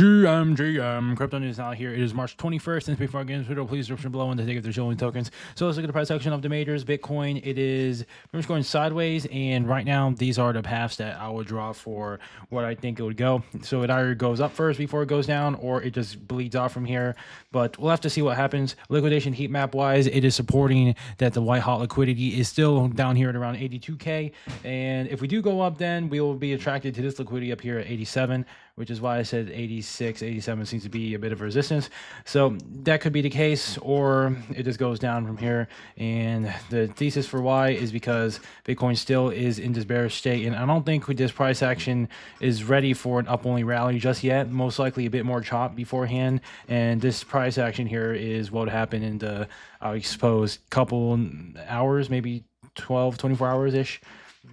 GM, Crypto News Now here. It is March 21st. And before I get into the video, please description below and to take if there's showing tokens. So let's look at the price action of the majors. Bitcoin, it is pretty much going sideways. And right now, these are the paths that I would draw for what I think it would go. So it either goes up first before it goes down, or it just bleeds off from here. But we'll have to see what happens. Liquidation heat map wise, it is supporting that the white hot liquidity is still down here at around 82K. And if we do go up, then we will be attracted to this liquidity up here at 87, which is why I said 86, 87 seems to be a bit of resistance. So that could be the case, or it just goes down from here. And the thesis for why is because Bitcoin still is in this bearish state. And I don't think this price action is ready for an up-only rally just yet. Most likely a bit more chop beforehand. And this price action here is what would happen in the, I suppose, couple hours, maybe 12, 24 hours-ish.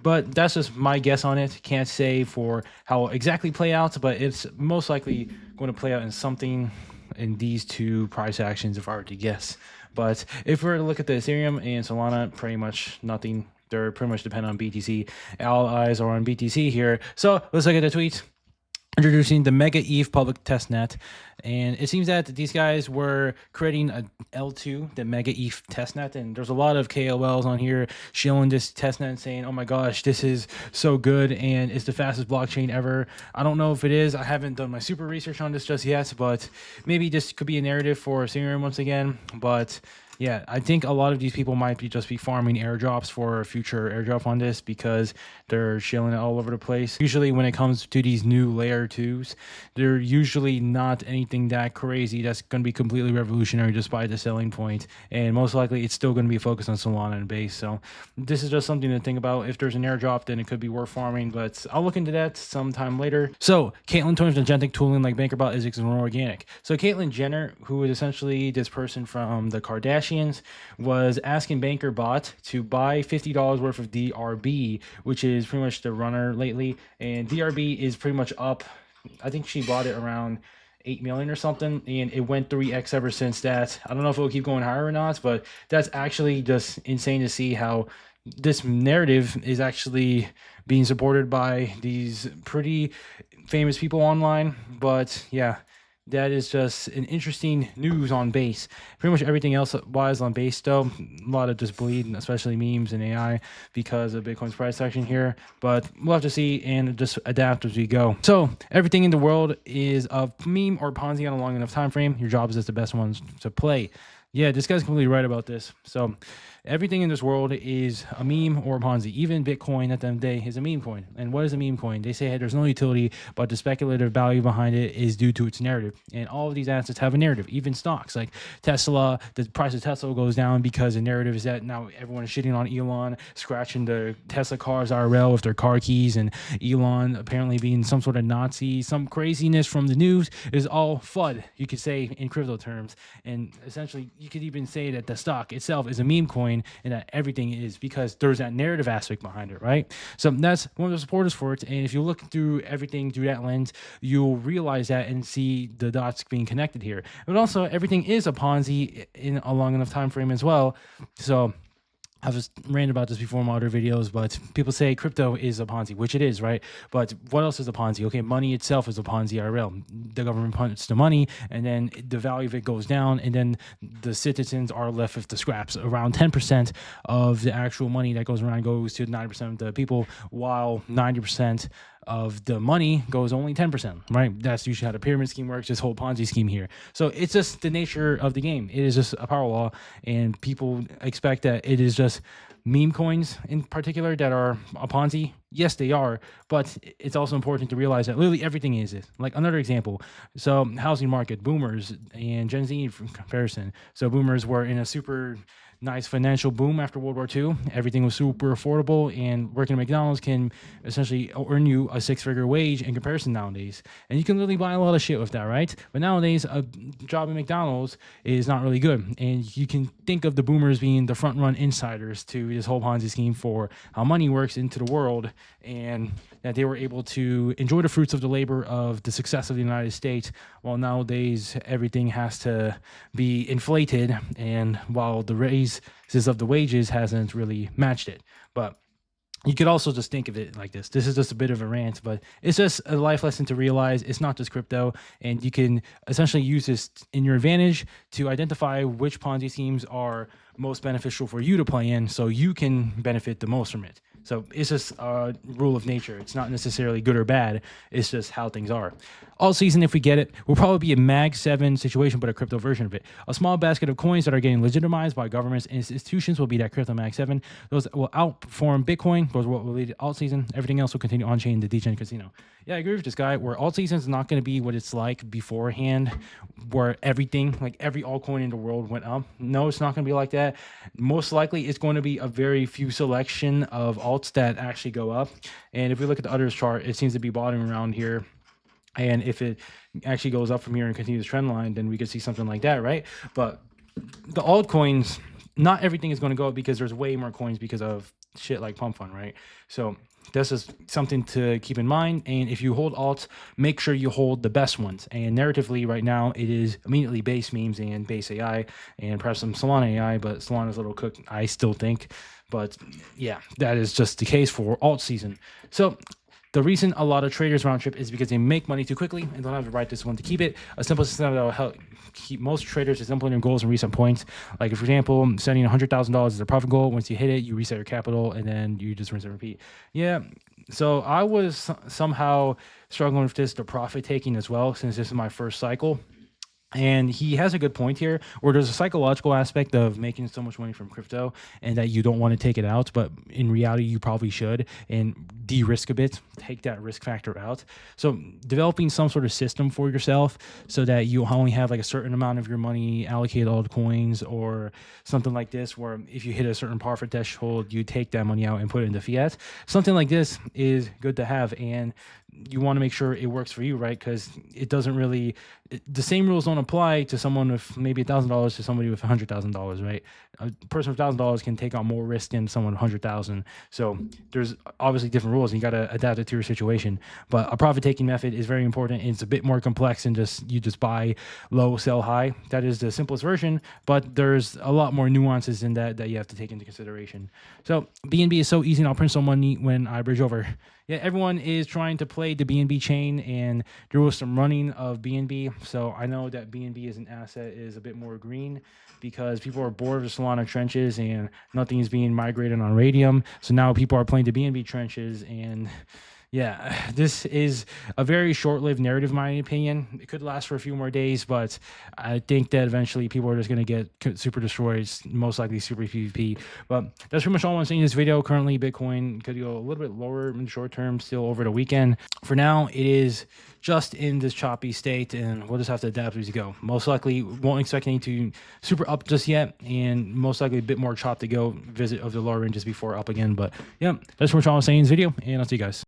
But that's just my guess on it. Can't say for how it exactly play out, but it's most likely going to play out in something in these two price actions if I were to guess. But if we were to look at the Ethereum and Solana, pretty much nothing. They're pretty much dependent on BTC. All eyes are on BTC here. So let's look at the tweets. Introducing the Mega Eve public testnet, and it seems that these guys were creating a L2, the Mega Eve testnet, and there's a lot of KOLs on here shilling this testnet and saying, oh my gosh, this is so good and it's the fastest blockchain ever. I don't know if it is. I haven't done my super research on this just yet, but maybe this could be a narrative for Ethereum once again. But yeah, I think a lot of these people might be just be farming airdrops for a future airdrop on this because they're shilling it all over the place. Usually when it comes to these new layer 2s, they're usually not anything that crazy that's going to be completely revolutionary just by the selling point. And most likely it's still going to be focused on Solana and Base. So this is just something to think about. If there's an airdrop, then it could be worth farming, but I'll look into that sometime later. So Caitlyn turns agentic tooling like BankerBot is more organic. So Caitlyn Jenner, who is essentially this person from the Kardashians, was asking BankerBot to buy $50 worth of DRB, which is pretty much the runner lately. And DRB is pretty much up. I think she bought it around 8 million or something, and it went 3x ever since that. I don't know if it will keep going higher or not, but that's actually just insane to see how this narrative is actually being supported by these pretty famous people online. But yeah, that is just an interesting news on Base. Pretty much everything else wise on Base though, a lot of just bleed, especially memes and AI because of Bitcoin's price action here. But we'll have to see and just adapt as we go. So everything in the world is a meme or Ponzi on a long enough time frame. Your job is just the best ones to play. Yeah, this guy's completely right about this. So everything in this world is a meme or a Ponzi. Even Bitcoin at the end of the day is a meme coin. And what is a meme coin? They say, hey, there's no utility, but the speculative value behind it is due to its narrative. And all of these assets have a narrative, even stocks like Tesla. The price of Tesla goes down because the narrative is that now everyone is shitting on Elon, scratching the Tesla cars IRL with their car keys, and Elon apparently being some sort of Nazi. Some craziness from the news is all FUD, you could say in crypto terms. And essentially, you could even say that the stock itself is a meme coin and that everything is because there's that narrative aspect behind it, right? So that's one of the supporters for it. And if you look through everything through that lens, you'll realize that and see the dots being connected here. But also everything is a Ponzi in a long enough time frame as well. So I've just ranted about this before in my other videos, but people say crypto is a Ponzi, which it is, right? But what else is a Ponzi? Okay, money itself is a Ponzi IRL. The government punts the money, and then the value of it goes down, and then the citizens are left with the scraps. Around 10% of the actual money that goes around goes to 90% of the people, while 90% of the money goes only 10%, right? That's usually how the pyramid scheme works, this whole Ponzi scheme here. So it's just the nature of the game. It is just a power law, and people expect that it is just meme coins in particular that are a Ponzi. Yes, they are, but it's also important to realize that literally everything is it. Like another example, so housing market, boomers and Gen Z from comparison. So boomers were in a super nice financial boom after World War II. Everything was super affordable, and working at McDonald's can essentially earn you a 6-figure wage in comparison nowadays. And you can really buy a lot of shit with that, right? But nowadays, a job at McDonald's is not really good. And you can think of the boomers being the front-run insiders to this whole Ponzi scheme for how money works into the world, and that they were able to enjoy the fruits of the labor of the success of the United States, while nowadays everything has to be inflated, and while the raises of the wages hasn't really matched it. But you could also just think of it like this. This is just a bit of a rant, but it's just a life lesson to realize it's not just crypto, and you can essentially use this in your advantage to identify which Ponzi schemes are most beneficial for you to play in so you can benefit the most from it. So it's just a rule of nature. It's not necessarily good or bad. It's just how things are. All season, if we get it, will probably be a Mag 7 situation, but a crypto version of it. A small basket of coins that are getting legitimized by governments and institutions will be that crypto Mag 7. Those will outperform Bitcoin. Those will lead to alt season. Everything else will continue on chain, the degen casino. Yeah, I agree with this guy. Where alt season is not going to be what it's like beforehand, where everything, like every altcoin in the world went up. No, it's not going to be like that. Most likely, it's going to be a very few selection of alts that actually go up. And if we look at the others chart, it seems to be bottoming around here. And if it actually goes up from here and continues the trend line, then we could see something like that, right? But the altcoins, not everything is going to go up because there's way more coins because of shit like pump fund, right? So this is something to keep in mind. And if you hold alts, make sure you hold the best ones. And narratively right now, it is immediately base memes and base AI and perhaps some Solana AI, but Solana's a little cooked, I still think. But yeah, that is just the case for alt season. So the reason a lot of traders round trip is because they make money too quickly and don't have the right discipline to keep it. A simple system that will help keep most traders is implementing goals and recent points. Like, for example, setting $100,000 as a profit goal. Once you hit it, you reset your capital, and then you just rinse and repeat. Yeah. So I was somehow struggling with this, the profit taking as well, since this is my first cycle. And he has a good point here, where there's a psychological aspect of making so much money from crypto and that you don't want to take it out, but in reality, you probably should, and de-risk a bit, take that risk factor out. So developing some sort of system for yourself so that you only have like a certain amount of your money allocated all the coins or something like this, where if you hit a certain profit threshold, you take that money out and put it into fiat. Something like this is good to have, and you want to make sure it works for you, right? Because it doesn't really, the same rules don't apply to someone with maybe $1,000 to somebody with $100,000, right? A person with $1,000 can take on more risk than someone with 100,000. So there's obviously different rules, and you got to adapt it to your situation. But a profit taking method is very important. It's a bit more complex than just you just buy low, sell high. That is the simplest version, but there's a lot more nuances in that you have to take into consideration. So BNB is so easy, and I'll print some money when I bridge over. Yeah, everyone is trying to play the BNB chain, and there was some running of BNB. So I know that BNB as an asset is a bit more green because people are bored of the Solana trenches and nothing is being migrated on Radium. So now people are playing the BNB trenches, and yeah, this is a very short-lived narrative, in my opinion. It could last for a few more days, but I think that eventually people are just going to get super destroyed, most likely super PvP. But that's pretty much all I'm saying in this video. Currently, Bitcoin could go a little bit lower in the short term, still over the weekend. For now, it is just in this choppy state, and we'll just have to adapt as you go. Most likely, won't expect any to super up just yet, and most likely a bit more chop to go visit of the lower ranges before up again. But yeah, that's pretty much all I'm saying in this video, and I'll see you guys.